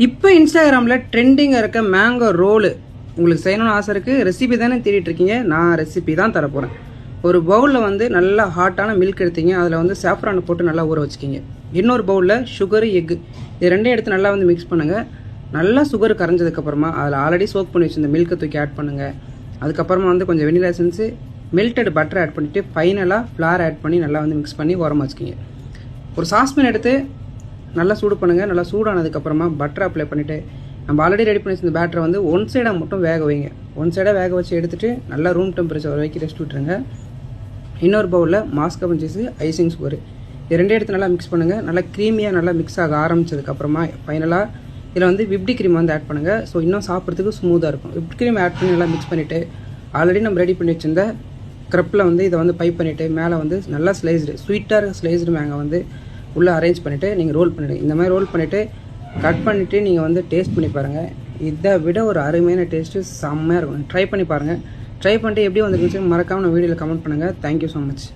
இப்போ இன்ஸ்டாகிராமில் ட்ரெண்டிங்காக இருக்க மேங்கோ ரோலு உங்களுக்கு செய்யணும்னு ஆசை இருக்குது. ரெசிபி தானே தேடிட்டு இருக்கீங்க. நான் ரெசிபி தான் தரப்போகிறேன். ஒரு பவுலில் வந்து நல்லா ஹாட்டான மில்க் எடுத்தீங்க. அதில் வந்து சாஃப்ரான் போட்டு நல்லா ஊற வச்சுக்கிங்க. இன்னொரு பவுலில் சுகரு, எக்கு இது ரெண்டையும் எடுத்து நல்லா வந்து மிக்ஸ் பண்ணுங்கள். நல்லா சுகர் கரைஞ்சதுக்கப்புறமா அதில் ஆல்ரெடி சோக் பண்ணி வச்சு இந்த மில்க்கை தூக்கி ஆட் பண்ணுங்கள். அதுக்கப்புறமா வந்து கொஞ்சம் vanilla essence, melted butter add பண்ணிவிட்டு ஃபைனலாக ஃப்ளார் ஆட் பண்ணி நல்லா வந்து மிக்ஸ் பண்ணி ஓரமாக வச்சுக்கிங்க. ஒரு சாஸ்பேன் எடுத்து நல்லா சூடு பண்ணுங்கள். நல்லா சூடானதுக்கப்புறமா பட்டர் அப்ளை பண்ணிவிட்டு நம்ம ஆல்ரெடி ரெடி பண்ணி வச்சிருந்த பேட்டரை வந்து ஒன் சைடாக மட்டும் வேக வைங்க. ஒன் சைடாக வேக வச்சு எடுத்துகிட்டு நல்லா ரூம் டெம்பரேச்சர் வரைக்கும் ரெஸ்ட் விட்டுருங்க. இன்னொரு பவுலில் மாஸ்கபன் சீஸு, ஐசிங் சுகர் இது ரெண்டே எடுத்து நல்லா மிக்ஸ் பண்ணுங்கள். நல்லா க்ரீமியாக நல்லா மிக்ஸ் ஆக ஆரம்பித்ததுக்கப்புறமா ஃபைனலாக இதில் வந்து விப்டி க்ரீம் வந்து ஆட் பண்ணுங்கள். ஸோ இன்னும் சாப்பிட்றதுக்கு ஸ்மூத்தாக இருக்கும். விப்டி க்ரீம் ஆட் பண்ணி நல்லா மிக்ஸ் பண்ணிவிட்டு ஆல்ரெடி நம்ம ரெடி பண்ணி வச்சிருந்த க்ரப்பில் வந்து இதை வந்து பைப் பண்ணிவிட்டு மேலே வந்து நல்லா ஸ்வீட்டாக ஸ்லைஸ்டு மேங்கை வந்து உள்ளே அரேஞ்ச் பண்ணிவிட்டு நீங்கள் ரோல் பண்ணிவிடுங்க. இந்த மாதிரி ரோல் பண்ணிவிட்டு கட் பண்ணிவிட்டு நீங்கள் வந்து டேஸ்ட் பண்ணி பாருங்கள். இதை விட ஒரு அருமையான டேஸ்ட்டு செம்மையாக இருக்கும். ட்ரை பண்ணி பாருங்கள். ட்ரை பண்ணிட்டு எப்படி வந்துருந்துச்சு மறக்காமல் நம்ம வீடியோவில் கமெண்ட் பண்ணுங்கள். Thank you so much.